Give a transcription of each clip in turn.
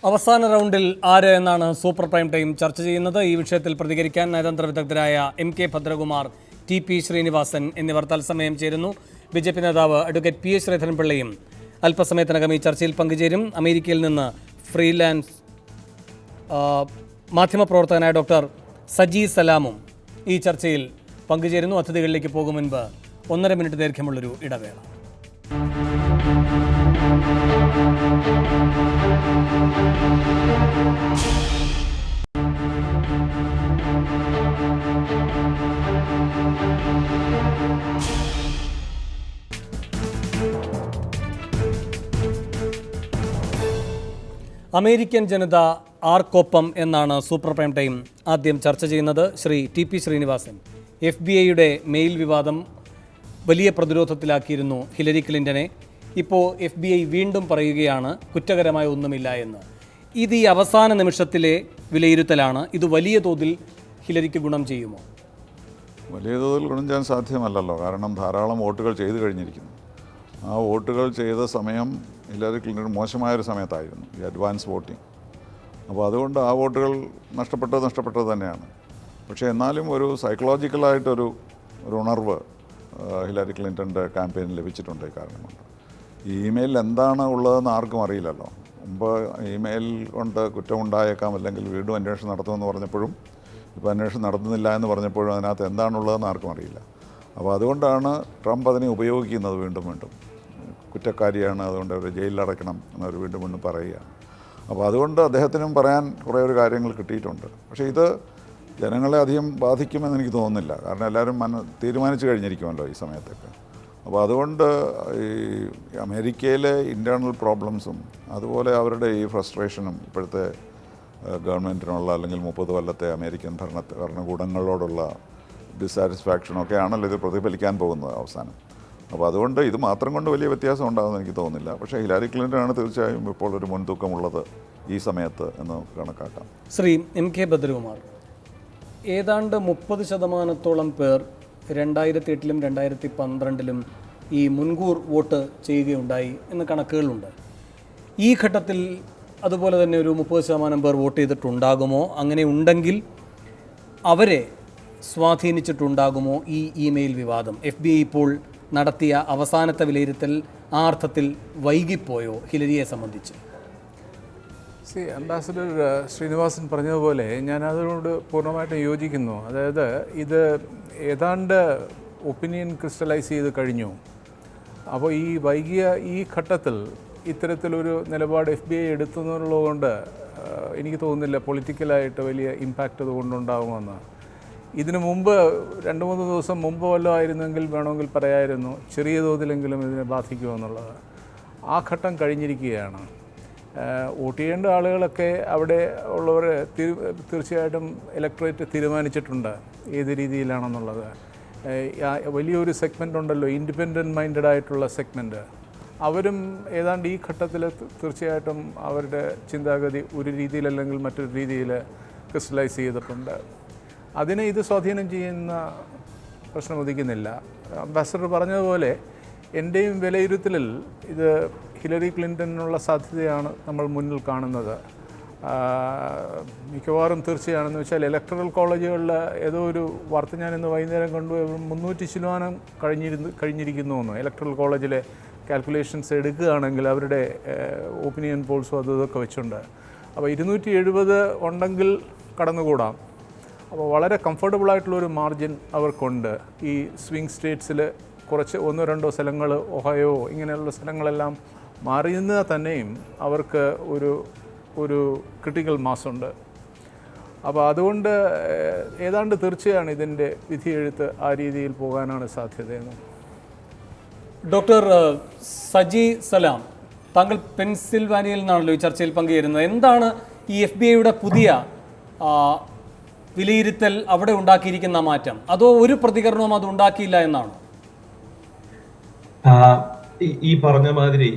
അവസാന റൗണ്ടിൽ ആര് എന്നാണ് സൂപ്പർ പ്രൈം ടൈം ചർച്ച ചെയ്യുന്നത്. ഈ വിഷയത്തിൽ പ്രതികരിക്കാൻ നയതന്ത്ര വിദഗ്ധരായ MK ഭദ്രകുമാർ, TP ശ്രീനിവാസൻ എന്നിവർ തത്സമയം ചേരുന്നു. BJP നേതാവ് അഡ്വക്കേറ്റ് PH ശ്രീധരൻപിള്ളയും അല്പസമയത്തിനകം ഈ ചർച്ചയിൽ പങ്കുചേരും. അമേരിക്കയിൽ നിന്ന് ഫ്രീലാൻസ് മാധ്യമപ്രവർത്തകനായ ഡോക്ടർ സജി സലാമും ഈ ചർച്ചയിൽ പങ്കുചേരുന്നു. അതിഥികളിലേക്ക് പോകും മുൻപ് 1.5 മിനിറ്റ് ദൈർഘ്യമുള്ളൊരു ഇടവേള. അമേരിക്കൻ ജനത ആർക്കൊപ്പം എന്നാണ് സൂപ്പർ പ്രൈം ടൈം ആദ്യം ചർച്ച ചെയ്യുന്നത്. ശ്രീ TP ശ്രീനിവാസൻ, FBI-യുടെ മെയിൽ വിവാദം വലിയ പ്രതിരോധത്തിലാക്കിയിരുന്നു ഹിലരി ക്ലിൻ്റനെ. ഇപ്പോൾ FBI വീണ്ടും പറയുകയാണ് കുറ്റകരമായ ഒന്നുമില്ല എന്ന്. ഇത് ഈ അവസാന നിമിഷത്തിലെ വിലയിരുത്തലാണ്. ഇത് വലിയ തോതിൽ ഹിലരിക്ക് ഗുണം ചെയ്യുമോ? വലിയ തോതിൽ ഗുണം ചെയ്യാൻ സാധ്യമല്ലല്ലോ. കാരണം ധാരാളം വോട്ടുകൾ ചെയ്തു കഴിഞ്ഞിരിക്കുന്നു. ആ വോട്ടുകൾ ചെയ്ത സമയം ഹിലരി ക്ലിൻ്റൺ മോശമായൊരു സമയത്തായിരുന്നു, ഈ അഡ്വാൻസ് വോട്ടിംഗ്. അപ്പോൾ അതുകൊണ്ട് ആ വോട്ടുകൾ നഷ്ടപ്പെട്ടത് തന്നെയാണ്. പക്ഷേ എന്നാലും ഒരു സൈക്കോളജിക്കലായിട്ടൊരു ഉണർവ് ഹിലരി ക്ലിൻ്റൻ്റെ ക്യാമ്പയിനിൽ ലഭിച്ചിട്ടുണ്ട്. ഈ കാരണം കൊണ്ട് ഈ ഇമെയിലിൽ എന്താണ് ഉള്ളതെന്ന് ആർക്കും അറിയില്ലല്ലോ. മുമ്പ് ഇമെയിൽ കൊണ്ട് കുറ്റമുണ്ടായേക്കാം, അല്ലെങ്കിൽ വീണ്ടും അന്വേഷണം നടത്തുമെന്ന് പറഞ്ഞപ്പോഴും ഇപ്പോൾ അന്വേഷണം നടത്തുന്നില്ല എന്ന് പറഞ്ഞപ്പോഴും അതിനകത്ത് എന്താണുള്ളതെന്ന് ആർക്കും അറിയില്ല. അപ്പോൾ അതുകൊണ്ടാണ് ട്രംപ് അതിനെ ഉപയോഗിക്കുന്നത്. വീണ്ടും കുറ്റക്കാരിയാണ്, അതുകൊണ്ട് അവർ ജയിലിലടയ്ക്കണം എന്നവർ വീണ്ടും പറയുകയാണ്. അപ്പോൾ അതുകൊണ്ട് അദ്ദേഹത്തിനും പറയാൻ കുറേ ഒരു കാര്യങ്ങൾ കിട്ടിയിട്ടുണ്ട്. പക്ഷേ ഇത് ജനങ്ങളെ അധികം ബാധിക്കുമെന്ന് എനിക്ക് തോന്നുന്നില്ല. കാരണം എല്ലാവരും തീരുമാനിച്ചു കഴിഞ്ഞിരിക്കുമല്ലോ ഈ സമയത്തൊക്കെ. അപ്പോൾ അതുകൊണ്ട് ഈ അമേരിക്കയിലെ ഇൻറ്റേർണൽ പ്രോബ്ലംസും അതുപോലെ അവരുടെ ഈ ഫ്രസ്ട്രേഷനും ഇപ്പോഴത്തെ ഗവൺമെൻറ്റിനുള്ള അല്ലെങ്കിൽ 30 കൊല്ലത്തെ അമേരിക്കൻ ഭരണകൂടങ്ങളോടുള്ള ഡിസാറ്റിസ്ഫാക്ഷനും ഒക്കെ ആണല്ലോ ഇത് പ്രതിഫലിക്കാൻ പോകുന്നത് അവസാനം. അപ്പോൾ അതുകൊണ്ട് ഇത് മാത്രം കൊണ്ട് വലിയ വ്യത്യാസം ഉണ്ടാകുമെന്ന് എനിക്ക് തോന്നുന്നില്ല. പക്ഷേ ഹിലരി ക്ലിൻ്റനാണ് തീർച്ചയായും ഇപ്പോൾ ഒരു മുൻതൂക്കമുള്ളത് ഈ സമയത്ത് എന്ന് കണക്കാക്കാം. ശ്രീ MK ഭദ്രകുമാർ, ഏതാണ്ട് 30% പേർ 2008-ലും 2012-ലും ഈ മുൻകൂർ വോട്ട് ചെയ്യുകയുണ്ടായി എന്ന കണക്കുകളുണ്ട്. ഈ ഘട്ടത്തിൽ അതുപോലെ തന്നെ ഒരു 30% പേർ വോട്ട് ചെയ്തിട്ടുണ്ടാകുമോ? അങ്ങനെ ഉണ്ടെങ്കിൽ അവരെ സ്വാധീനിച്ചിട്ടുണ്ടാകുമോ ഈ ഇമെയിൽ വിവാദം? FBI ഇപ്പോൾ നടത്തിയ അവസാനത്തെ വിലയിരുത്തൽ ആ അർത്ഥത്തിൽ വൈകിപ്പോയോ ഹിലരിയെ സംബന്ധിച്ച്? അംബാസഡർ ശ്രീനിവാസൻ പറഞ്ഞതുപോലെ ഞാൻ അതിനോട് പൂർണ്ണമായിട്ടും യോജിക്കുന്നു. അതായത് ഇത് ഏതാണ്ട് ഒപ്പീനിയൻ ക്രിസ്റ്റലൈസ് ചെയ്ത് കഴിഞ്ഞു. അപ്പോൾ ഈ വൈകിയ ഈ ഘട്ടത്തിൽ ഇത്തരത്തിലൊരു നിലപാട് FBI എടുത്തുന്നുള്ളതുകൊണ്ട് എനിക്ക് തോന്നുന്നില്ല പൊളിറ്റിക്കലായിട്ട് വലിയ ഇമ്പാക്റ്റ് അതുകൊണ്ടുണ്ടാകുമെന്ന്. ഇതിനു മുമ്പ് 2-3 ദിവസം മുമ്പ് വല്ലതും ആയിരുന്നെങ്കിൽ വേണമെങ്കിൽ പറയായിരുന്നു ചെറിയ തോതിലെങ്കിലും ഇതിനെ ബാധിക്കുമെന്നുള്ളത്. ആ ഘട്ടം കഴിഞ്ഞിരിക്കുകയാണ്. വോട്ട് ചെയ്യേണ്ട ആളുകളൊക്കെ അവിടെ ഉള്ളവർ തീർച്ചയായിട്ടും ഇലക്ട്രേറ്റ് തീരുമാനിച്ചിട്ടുണ്ട് ഏത് രീതിയിലാണെന്നുള്ളത്. വലിയൊരു സെഗ്മെൻ്റ് ഉണ്ടല്ലോ, ഇൻഡിപെൻഡൻറ്റ് മൈൻഡഡ് ആയിട്ടുള്ള സെഗ്മെൻറ്റ്. അവരും ഏതാണ്ട് ഈ ഘട്ടത്തിൽ തീർച്ചയായിട്ടും അവരുടെ ചിന്താഗതി ഒരു രീതിയിലല്ലെങ്കിൽ മറ്റൊരു രീതിയിൽ ക്രിസ്റ്റലൈസ് ചെയ്തിട്ടുണ്ട്. അതിനെ ഇത് സ്വാധീനം ചെയ്യുന്ന പ്രശ്നം ഉദിക്കുന്നില്ല. അംബാസഡർ പറഞ്ഞതുപോലെ എൻ്റെയും വിലയിരുത്തലിൽ ഇത് ഹിലരി ക്ലിൻ്റനുള്ള സാധ്യതയാണ് നമ്മൾ മുന്നിൽ കാണുന്നത്. മിക്കവാറും തീർച്ചയാണെന്ന് വെച്ചാൽ ഇലക്ടറൽ കോളേജുകളിൽ ഏതോ ഒരു വാർത്ത ഞാൻ ഇന്ന് വൈകുന്നേരം കണ്ടു, 300% കഴിഞ്ഞിരിക്കുന്നു എന്ന്. ഇലക്ടറൽ കോളേജിലെ കാൽക്കുലേഷൻസ് എടുക്കുകയാണെങ്കിൽ അവരുടെ ഒപ്പീനിയൻ പോൾസും ഇതൊക്കെ വെച്ചുണ്ട്. അപ്പോൾ 270 ഉണ്ടെങ്കിൽ കടന്നുകൂടാം. അപ്പോൾ വളരെ കംഫർട്ടബിളായിട്ടുള്ളൊരു മാർജിൻ അവർക്കുണ്ട്. ഈ സ്വിംഗ് സ്റ്റേറ്റ്സിൽ കുറച്ച് 1-2 സ്ഥലങ്ങൾ, ഒഹയോ ഇങ്ങനെയുള്ള സ്ഥലങ്ങളെല്ലാം മാറിയുന്നത് തന്നെയും അവർക്ക് ഒരു ക്രിട്ടിക്കൽ മാസുണ്ട്. അപ്പോൾ അതുകൊണ്ട് ഏതാണ്ട് തീർച്ചയാണ് ഇതിൻ്റെ വിധിയെഴുത്ത് ആ രീതിയിൽ പോകാനാണ് സാധ്യതയെന്ന്. ഡോക്ടർ സജി സലാം, താങ്കൾ പെൻസിൽവാനിയയിൽ നിന്നാണല്ലോ ഈ ചർച്ചയിൽ പങ്കുചേരുന്നത്. എന്താണ് ഈ FBI-യുടെ പുതിയ വിലയിരുത്തൽ അവിടെ ഉണ്ടാക്കിയിരിക്കുന്ന മാറ്റം? അതോ ഒരു പ്രതികരണവും അത് ഉണ്ടാക്കിയില്ല എന്നാണോ? ഈ പറഞ്ഞ മാതിരി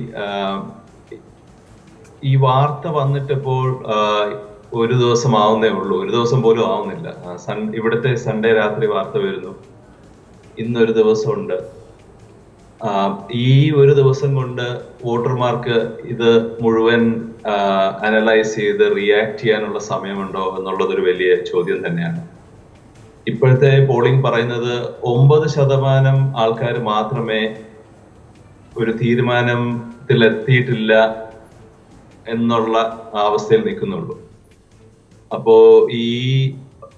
ഈ വാർത്ത വന്നിട്ടിപ്പോൾ ഒരു ദിവസം ആവുന്നേ ഉള്ളൂ, ഒരു ദിവസം പോലും ആവുന്നില്ല. ഇവിടുത്തെ സൺഡേ രാത്രി വാർത്ത വരുന്നു, ഇന്നൊരു ദിവസമുണ്ട്. ഈ ഒരു ദിവസം കൊണ്ട് വോട്ടർമാർക്ക് ഇത് മുഴുവൻ അനലൈസ് ചെയ്ത് റിയാക്ട് ചെയ്യാനുള്ള സമയമുണ്ടോ എന്നുള്ളതൊരു വലിയ ചോദ്യം തന്നെയാണ്. ഇപ്പോഴത്തെ പോളിംഗ് പറയുന്നത് 9% ആൾക്കാർ മാത്രമേ ഒരു തീരുമാനത്തിൽ എത്തിയിട്ടില്ല എന്നുള്ള അവസ്ഥയിൽ നിൽക്കുന്നുള്ളൂ. അപ്പോ ഈ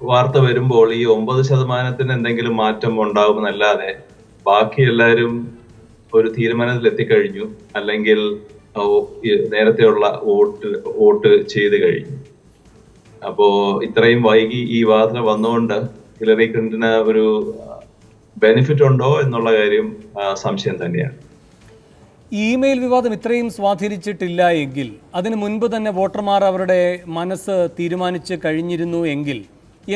വാർത്ത വരുമ്പോൾ ഈ 9% എന്തെങ്കിലും മാറ്റം ഉണ്ടാകുമെന്നല്ലാതെ ബാക്കി എല്ലാവരും ഒരു തീരുമാനത്തിൽ എത്തിക്കഴിഞ്ഞു, അല്ലെങ്കിൽ നേരത്തെയുള്ള വോട്ട് ചെയ്ത് കഴിഞ്ഞു. അപ്പോ ഇത്രയും വൈകി ഈ വാർത്ത വന്നുകൊണ്ട് ഹിലറി ക്ലിന്റന് ഒരു ബെനിഫിറ്റ് ഉണ്ടോ എന്നുള്ള കാര്യം സംശയം തന്നെയാണ്. ഇമെയിൽ വിവാദം ഇത്രയും സ്വാധീനിച്ചിട്ടില്ല എങ്കിൽ, അതിനു മുൻപ് തന്നെ വോട്ടർമാർ അവരുടെ മനസ്സ് തീരുമാനിച്ച് കഴിഞ്ഞിരുന്നു എങ്കിൽ,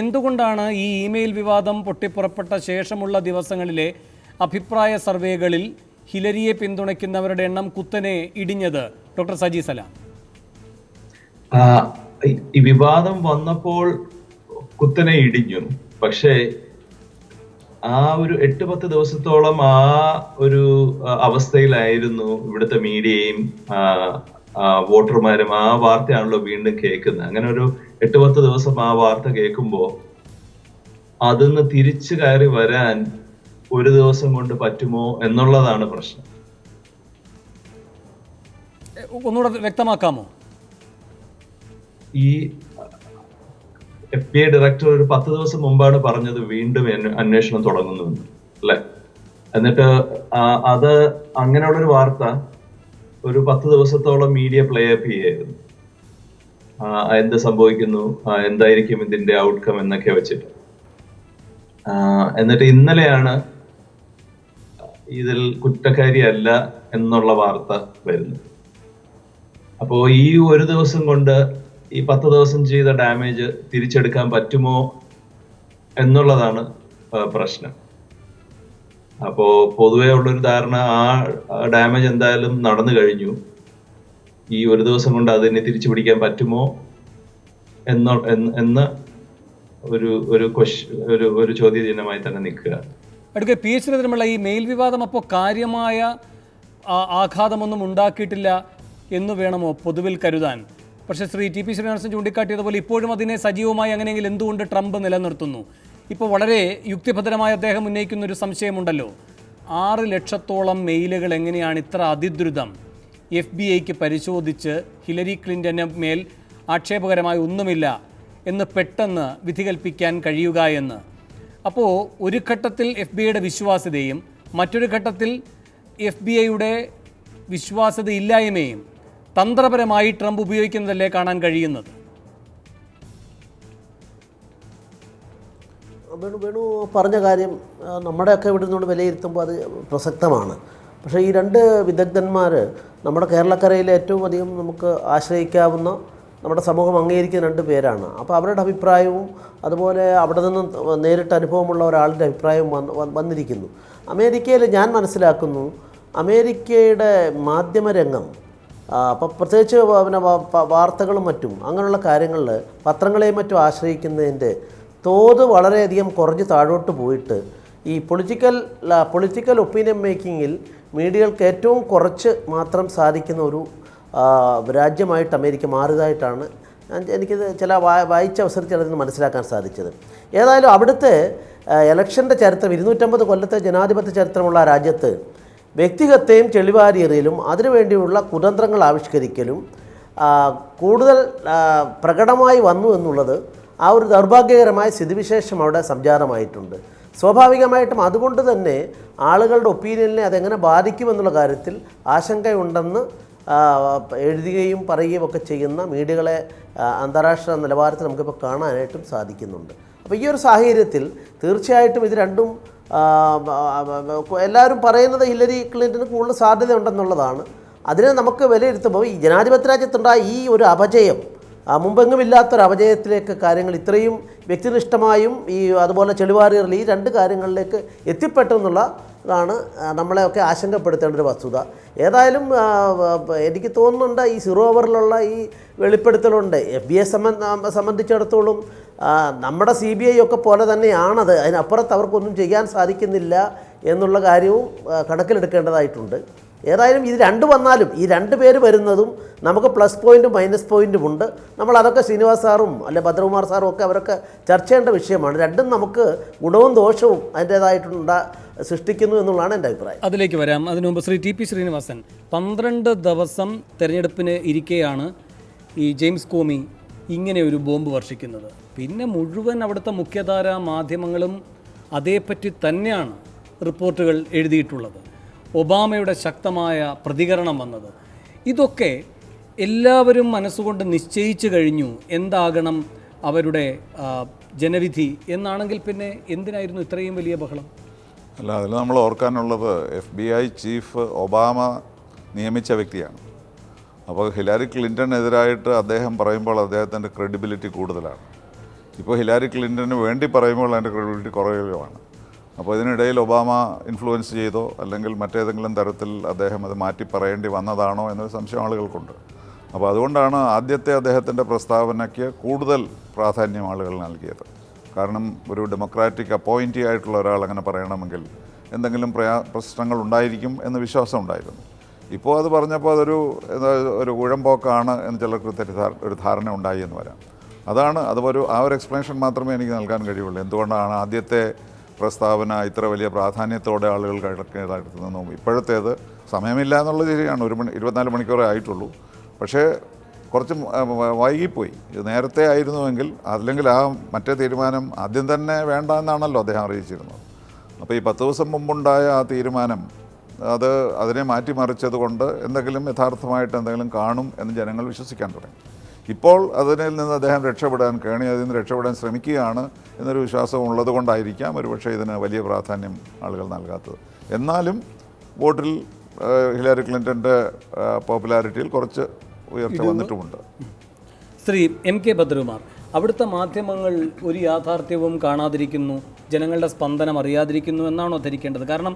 എന്തുകൊണ്ടാണ് ഈ ഇമെയിൽ വിവാദം പൊട്ടിപ്പുറപ്പെട്ട ശേഷമുള്ള ദിവസങ്ങളിലെ അഭിപ്രായ സർവേകളിൽ ഹിലരിയെ പിന്തുണയ്ക്കുന്നവരുടെ എണ്ണം കുത്തനെ ഇടിഞ്ഞത്? ഡോക്ടർ സജി സലാം. ഈ വിവാദം വന്നപ്പോൾ കുത്തനെ ഇടിഞ്ഞു. പക്ഷേ ആ ഒരു 8-10 ദിവസത്തോളം ആ ഒരു അവസ്ഥയിലായിരുന്നു ഇവിടുത്തെ മീഡിയയും വോട്ടർമാരും. ആ വാർത്തയാണല്ലോ വീണ്ടും കേൾക്കുന്നത്. അങ്ങനെ ഒരു 8-10 ദിവസം ആ വാർത്ത കേൾക്കുമ്പോൾ അതിന്ന് തിരിച്ചു കയറി വരാൻ ഒരു ദിവസം കൊണ്ട് പറ്റുമോ എന്നുള്ളതാണ് പ്രശ്നം. ഒന്നുകൂടെ വ്യക്തമാക്കാമോ? ഈ FBI ഡയറക്ടർ ഒരു 10 ദിവസം മുമ്പാണ് പറഞ്ഞത് വീണ്ടും അന്വേഷണം തുടങ്ങുന്നുവെന്ന്, അല്ലെ? എന്നിട്ട് അത് അങ്ങനെയുള്ളൊരു വാർത്ത ഒരു 10 ദിവസത്തോളം മീഡിയ പ്ലേ അപ്പ് ചെയ്യായിരുന്നു. എന്ത് സംഭവിക്കുന്നു, എന്തായിരിക്കും ഇതിന്റെ ഔട്ട്കം എന്നൊക്കെ വെച്ചിട്ട്. എന്നിട്ട് ഇന്നലെയാണ് ഇതിൽ കുറ്റക്കാരിയല്ല എന്നുള്ള വാർത്ത വരുന്നത്. അപ്പോ ഈ ഒരു ദിവസം കൊണ്ട് ഈ 10 ദിവസം ചെയ്ത ഡാമേജ് തിരിച്ചെടുക്കാൻ പറ്റുമോ എന്നുള്ളതാണ് പ്രശ്നം. അപ്പോ പൊതുവേ ഉള്ളൊരു ധാരണ ആ ഡാമേജ് എന്തായാലും നടന്നു കഴിഞ്ഞു. ഈ ഒരു ദിവസം കൊണ്ട് അതിനെ തിരിച്ചു പിടിക്കാൻ പറ്റുമോ എന്ന ഒരു ചോദ്യചിഹ്നമായി തന്നെ നിൽക്കുക. അടുക്ക പി എച്ച് ശ്രീധരമുള്ള ഈ മെയിൽ വിവാദം അപ്പോൾ കാര്യമായ ആഘാതമൊന്നും ഉണ്ടാക്കിയിട്ടില്ല എന്ന് വേണമോ പൊതുവിൽ കരുതാൻ? പക്ഷേ ശ്രീ ടി പി ശ്രീനിവാസൻ ചൂണ്ടിക്കാട്ടിയതുപോലെ ഇപ്പോഴും അതിനെ സജീവമായി അങ്ങനെയെങ്കിൽ എന്തുകൊണ്ട് ട്രംപ് നിലനിർത്തുന്നു? ഇപ്പോൾ വളരെ യുക്തിഭദ്രമായ അദ്ദേഹം ഉന്നയിക്കുന്ന ഒരു സംശയമുണ്ടല്ലോ, 6 ലക്ഷത്തോളം മെയിലുകൾ എങ്ങനെയാണ് ഇത്ര അതിദ്രുതം FBI പരിശോധിച്ച് ഹിലരി ക്ലിൻ്റന് മേൽ ആക്ഷേപകരമായ ഒന്നുമില്ല എന്ന് പെട്ടെന്ന് വിധി കൽപ്പിക്കാൻ കഴിയുക എന്ന്? അപ്പോൾ ഒരു ഘട്ടത്തിൽ FBI വിശ്വാസ്യതയും മറ്റൊരു ഘട്ടത്തിൽ FBI വിശ്വാസ്യതയില്ലായ്മയും തന്ത്രപരമായി ട്രംപ് ഉപയോഗിക്കുന്നതല്ലേ കാണാൻ കഴിയുന്നത്? വേണു പറഞ്ഞ കാര്യം നമ്മുടെയൊക്കെ ഇവിടെ നിന്നുകൊണ്ട് വിലയിരുത്തുമ്പോൾ അത് പ്രസക്തമാണ്. പക്ഷേ ഈ 2 വിദഗ്ധന്മാർ നമ്മുടെ കേരളക്കരയിലെ ഏറ്റവും അധികം നമുക്ക് ആശ്രയിക്കാവുന്ന, നമ്മുടെ സമൂഹം അംഗീകരിക്കുന്ന 2 പേരാണ്. അപ്പോൾ അവരുടെ അഭിപ്രായവും അതുപോലെ അവിടെ നിന്ന് നേരിട്ട് അനുഭവമുള്ള ഒരാളുടെ അഭിപ്രായവും വന്നിരിക്കുന്നു. അമേരിക്കയിൽ ഞാൻ മനസ്സിലാക്കുന്നു, അമേരിക്കയുടെ മാധ്യമരംഗം അപ്പോൾ പ്രത്യേകിച്ച് പിന്നെ വാർത്തകളും മറ്റും അങ്ങനെയുള്ള കാര്യങ്ങളിൽ പത്രങ്ങളെയും മറ്റും ആശ്രയിക്കുന്നതിൻ്റെ തോത് വളരെയധികം കുറഞ്ഞ് താഴോട്ട് പോയിട്ട് ഈ പൊളിറ്റിക്കൽ ഒപ്പീനിയൻ മേക്കിങ്ങിൽ മീഡിയകൾക്ക് ഏറ്റവും കുറച്ച് മാത്രം സാധിക്കുന്ന ഒരു രാജ്യമായിട്ട് അമേരിക്ക മാറിയതായിട്ടാണ് എനിക്കിത് ചില വായിച്ച അവസരത്തിൽ അതിന് മനസ്സിലാക്കാൻ സാധിച്ചത്. ഏതായാലും അവിടുത്തെ ഇലക്ഷൻ്റെ ചരിത്രം 250 കൊല്ലത്തെ ജനാധിപത്യ ചരിത്രമുള്ള ആ രാജ്യത്ത് വ്യക്തിഗതയും ചെളിവാരിയെറിയലും അതിനുവേണ്ടിയുള്ള കുതന്ത്രങ്ങൾ ആവിഷ്കരിക്കലും കൂടുതൽ പ്രകടമായി വന്നു എന്നുള്ളത് ആ ഒരു ദൗർഭാഗ്യകരമായ സ്ഥിതിവിശേഷം അവിടെ സംജാതമായിട്ടുണ്ട്. സ്വാഭാവികമായിട്ടും അതുകൊണ്ട് തന്നെ ആളുകളുടെ ഒപ്പീനിയനെ അതെങ്ങനെ ബാധിക്കുമെന്നുള്ള കാര്യത്തിൽ ആശങ്കയുണ്ടെന്ന് എഴുതുകയും പറയുകയും ഒക്കെ ചെയ്യുന്ന മീഡിയകളെ അന്താരാഷ്ട്ര നിലവാരത്തിൽ നമുക്കിപ്പോൾ കാണാനായിട്ടും സാധിക്കുന്നുണ്ട്. അപ്പോൾ ഈ ഒരു സാഹചര്യത്തിൽ തീർച്ചയായിട്ടും ഇത് രണ്ടും എല്ലാവരും പറയുന്നത് ഹിലരി ക്ലിൻ്റന് കൂടുതൽ സാധ്യതയുണ്ടെന്നുള്ളതാണ്. അതിനെ നമുക്ക് വിലയിരുത്തുമ്പോൾ ഈ ജനാധിപത്യ രാജ്യത്തുണ്ടായ ഈ ഒരു അപജയം, മുമ്പെങ്ങുമില്ലാത്തൊരു അപജയത്തിലേക്ക് കാര്യങ്ങൾ ഇത്രയും വ്യക്തിനിഷ്ഠമായും അതുപോലെ ചെളിവാറിയറിൽ ഈ 2 കാര്യങ്ങളിലേക്ക് എത്തിപ്പെട്ടു എന്നുള്ളതാണ് നമ്മളെയൊക്കെ ആശങ്കപ്പെടുത്തേണ്ട ഒരു വസ്തുത. ഏതായാലും എനിക്ക് തോന്നുന്നുണ്ട് ഈ 0 ഓവറിലുള്ള ഈ വെളിപ്പെടുത്തലുണ്ട് FBI സംബന്ധിച്ചിടത്തോളം നമ്മുടെ CBI ഒക്കെ പോലെ തന്നെയാണത്. അതിനപ്പുറത്ത് അവർക്കൊന്നും ചെയ്യാൻ സാധിക്കുന്നില്ല എന്നുള്ള കാര്യവും കണക്കിലെടുക്കേണ്ടതായിട്ടുണ്ട്. ഏതായാലും ഇത് രണ്ട് വന്നാലും ഈ രണ്ട് പേര് വരുന്നതും നമുക്ക് പ്ലസ് പോയിൻറ്റും മൈനസ് പോയിൻറ്റും ഉണ്ട്. നമ്മൾ അതൊക്കെ ശ്രീനിവാസ് സാറും അല്ലെ ഭദ്രകുമാർ സാറും ഒക്കെ അവരൊക്കെ ചർച്ച ചെയ്യേണ്ട വിഷയമാണ്. രണ്ടും നമുക്ക് ഗുണവും ദോഷവും സൃഷ്ടിക്കുന്നു എന്നുള്ളതാണ് എൻ്റെ അഭിപ്രായം. അതിലേക്ക് വരാം. അതിനു മുമ്പ് ശ്രീ ടി.പി. ശ്രീനിവാസൻ, 12 ദിവസം തെരഞ്ഞെടുപ്പിന് ഇരിക്കെയാണ് ഈ ജെയിംസ് കോമി ഇങ്ങനെ ഒരു ബോംബ് വർഷിക്കുന്നത്. പിന്നെ മുഴുവൻ അവിടുത്തെ മുഖ്യധാരാ മാധ്യമങ്ങളും അതേപ്പറ്റി തന്നെയാണ് റിപ്പോർട്ടുകൾ എഴുതിയിട്ടുള്ളത്. ഒബാമയുടെ ശക്തമായ പ്രതികരണം വന്നത്, ഇതൊക്കെ എല്ലാവരും മനസ്സുകൊണ്ട് നിശ്ചയിച്ചു കഴിഞ്ഞു എന്താകണം അവരുടെ ജനവിധി എന്നാണെങ്കിൽ പിന്നെ എന്തിനായിരുന്നു ഇത്രയും വലിയ ബഹളം? അല്ല, അതിൽ നമ്മൾ ഓർക്കാനുള്ളത് FBI ചീഫ് ഒബാമ നിയമിച്ച വ്യക്തിയാണ്. അപ്പോൾ ഹിലാരി ക്ലിൻ്റനെതിരായിട്ട് അദ്ദേഹം പറയുമ്പോൾ അദ്ദേഹത്തിൻ്റെ ക്രെഡിബിലിറ്റി കൂടുതലാണ്. ഇപ്പോൾ ഹിലാരി ക്ലിൻ്റന് വേണ്ടി പറയുമ്പോൾ അതിൻ്റെ ക്രെഡിബിലിറ്റി കുറയുകയാണ്. അപ്പോൾ ഇതിനിടയിൽ ഒബാമ ഇൻഫ്ലുവൻസ് ചെയ്തോ അല്ലെങ്കിൽ മറ്റേതെങ്കിലും തരത്തിൽ അദ്ദേഹം അത് മാറ്റി പറയേണ്ടി വന്നതാണോ എന്നൊരു സംശയം ആളുകൾക്കുണ്ട്. അപ്പോൾ അതുകൊണ്ടാണ് ആദ്യത്തെ അദ്ദേഹത്തിൻ്റെ പ്രസ്താവനയ്ക്ക് കൂടുതൽ പ്രാധാന്യം ആളുകൾ നൽകിയത്. കാരണം ഒരു ഡെമോക്രാറ്റിക് അപ്പോയിൻറ്റി ആയിട്ടുള്ള ഒരാൾ അങ്ങനെ പറയണമെങ്കിൽ എന്തെങ്കിലും പ്രശ്നങ്ങൾ ഉണ്ടായിരിക്കും എന്ന് വിശ്വാസം ഉണ്ടായിരുന്നു. ഇപ്പോൾ അത് പറഞ്ഞപ്പോൾ ഒരു ഉഴമ്പോക്കാണ് എന്ന് ചിലർക്ക് ഒരു ധാരണ ഉണ്ടായി എന്ന് വരാം. അതുപോലെ ആ ഒരു എക്സ്പ്ലനേഷൻ മാത്രമേ എനിക്ക് നൽകാൻ കഴിയുള്ളൂ. എന്തുകൊണ്ടാണ് ആദ്യത്തെ പ്രസ്താവന ഇത്ര വലിയ പ്രാധാന്യത്തോടെ ആളുകൾ കിടക്കുന്നതെന്നും ഇപ്പോഴത്തേത് സമയമില്ല എന്നുള്ളത് ശരിയാണ്. 24 മണിക്കൂറേ ആയിട്ടുള്ളൂ. പക്ഷേ കുറച്ച് വൈകിപ്പോയി. ഇത് നേരത്തെ ആയിരുന്നുവെങ്കിൽ അല്ലെങ്കിൽ ആ മറ്റേ തീരുമാനം ആദ്യം തന്നെ വേണ്ട എന്നാണല്ലോ അദ്ദേഹം അറിയിച്ചിരുന്നത്. അപ്പോൾ ഈ 10 ദിവസം മുമ്പുണ്ടായ ആ തീരുമാനം അതിനെ മാറ്റിമറിച്ചത് കൊണ്ട് എന്തെങ്കിലും യഥാർത്ഥമായിട്ട് എന്തെങ്കിലും കാണും എന്ന് ജനങ്ങൾ വിശ്വസിക്കാൻ തുടങ്ങി. ഇപ്പോൾ അതിൽ നിന്ന് അദ്ദേഹം അതിൽ നിന്ന് രക്ഷപ്പെടാൻ ശ്രമിക്കുകയാണ് എന്നൊരു വിശ്വാസം ഉള്ളത് കൊണ്ടായിരിക്കാം ഒരുപക്ഷെ ഇതിന് വലിയ പ്രാധാന്യം ആളുകൾ നൽകാത്തത്. എന്നാലും വോട്ടിൽ ഹിലാരി ക്ലിൻ്റൻ്റെ പോപ്പുലാരിറ്റിയിൽ കുറച്ച് ഉയർച്ച വന്നിട്ടുമുണ്ട്. ശ്രീ M.K. ഭദ്രകുമാർ, അവിടുത്തെ മാധ്യമങ്ങൾ ഒരു യാഥാർത്ഥ്യവും കാണാതിരിക്കുന്നു, ജനങ്ങളുടെ സ്പന്ദനം അറിയാതിരിക്കുന്നു എന്നാണോ ധരിക്കേണ്ടത്? കാരണം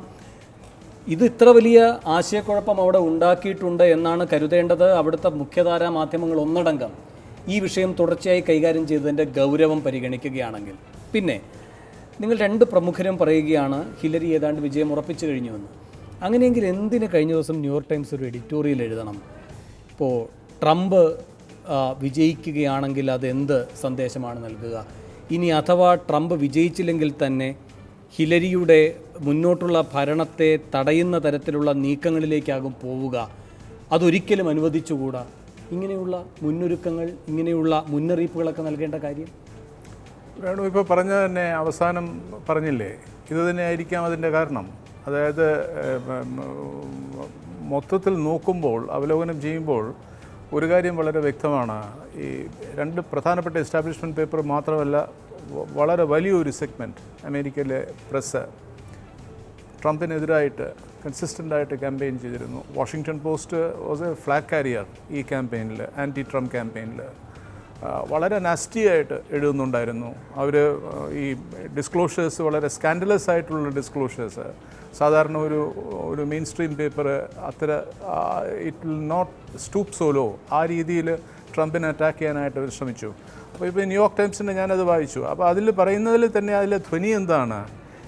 ഇത് ഇത്ര വലിയ ആശയക്കുഴപ്പം അവിടെ ഉണ്ടാക്കിയിട്ടുണ്ട് എന്നാണ് കരുതേണ്ടത്. അവിടുത്തെ മുഖ്യധാരാ മാധ്യമങ്ങൾ ഒന്നടങ്കം ഈ വിഷയം തുടർച്ചയായി കൈകാര്യം ചെയ്തതിൻ്റെ ഗൗരവം പരിഗണിക്കുകയാണെങ്കിൽ. പിന്നെ നിങ്ങൾ രണ്ട് പ്രമുഖരും പറയുകയാണ് ഹിലരി ഏതാണ്ട് വിജയം ഉറപ്പിച്ചു കഴിഞ്ഞുവെന്ന്. അങ്ങനെയെങ്കിൽ എന്തിന് കഴിഞ്ഞ ദിവസം ന്യൂയോർക്ക് ടൈംസ് ഒരു എഡിറ്റോറിയൽ എഴുതണം? ഇപ്പോൾ ട്രംപ് വിജയിക്കുകയാണെങ്കിൽ അത് എന്ത് സന്ദേശമാണ് നൽകുക? ഇനി അഥവാ ട്രംപ് വിജയിച്ചില്ലെങ്കിൽ തന്നെ ഹിലരിയുടെ മുന്നോട്ടുള്ള ഭരണത്തെ തടയുന്ന തരത്തിലുള്ള നീക്കങ്ങളിലേക്കാകും പോവുക. അതൊരിക്കലും അനുവദിച്ചുകൂടാ. ഇങ്ങനെയുള്ള മുന്നൊരുക്കങ്ങൾ, ഇങ്ങനെയുള്ള മുന്നറിയിപ്പുകളൊക്കെ നൽകേണ്ട കാര്യം വേണു ഇപ്പോൾ പറഞ്ഞ തന്നെ അവസാനം പറഞ്ഞില്ലേ, ഇത് തന്നെ ആയിരിക്കാം അതിൻ്റെ കാരണം. അതായത് മൊത്തത്തിൽ നോക്കുമ്പോൾ, അവലോകനം ചെയ്യുമ്പോൾ ഒരു കാര്യം വളരെ വ്യക്തമാണ്. ഈ രണ്ട് പ്രധാനപ്പെട്ട എസ്റ്റാബ്ലിഷ്മെൻറ്റ് പേപ്പർ മാത്രമല്ല, വളരെ വലിയൊരു സെഗ്മെൻറ്റ് അമേരിക്കയിലെ പ്രസ് ട്രംപിനെതിരായിട്ട് കൺസിസ്റ്റൻ്റായിട്ട് ക്യാമ്പയിൻ ചെയ്തിരുന്നു. Washington post was A flag carrier ഈ ക്യാമ്പയിനിൽ, ആൻറ്റി ട്രംപ് ക്യാമ്പയിനിൽ വളരെ നാസ്റ്റിയായിട്ട് എഴുതുന്നുണ്ടായിരുന്നു. അവർ ഈ ഡിസ്ക്ലോഷേഴ്സ് വളരെ സ്കാൻഡലസ് ആയിട്ടുള്ള ഡിസ്ക്ലോഷേഴ്സ് സാധാരണ ഒരു main stream paper it will not stoop so low ആ രീതിയിൽ ട്രംപിനെ അറ്റാക്ക് ചെയ്യാനായിട്ട് അവർ ശ്രമിച്ചു. അപ്പോൾ ഇപ്പോൾ ന്യൂയോർക്ക് ടൈംസിൻ്റെ ഞാനത് വായിച്ചു. അപ്പോൾ അതിൽ പറയുന്നതിൽ തന്നെ അതിലെ ധ്വനി എന്താണ്?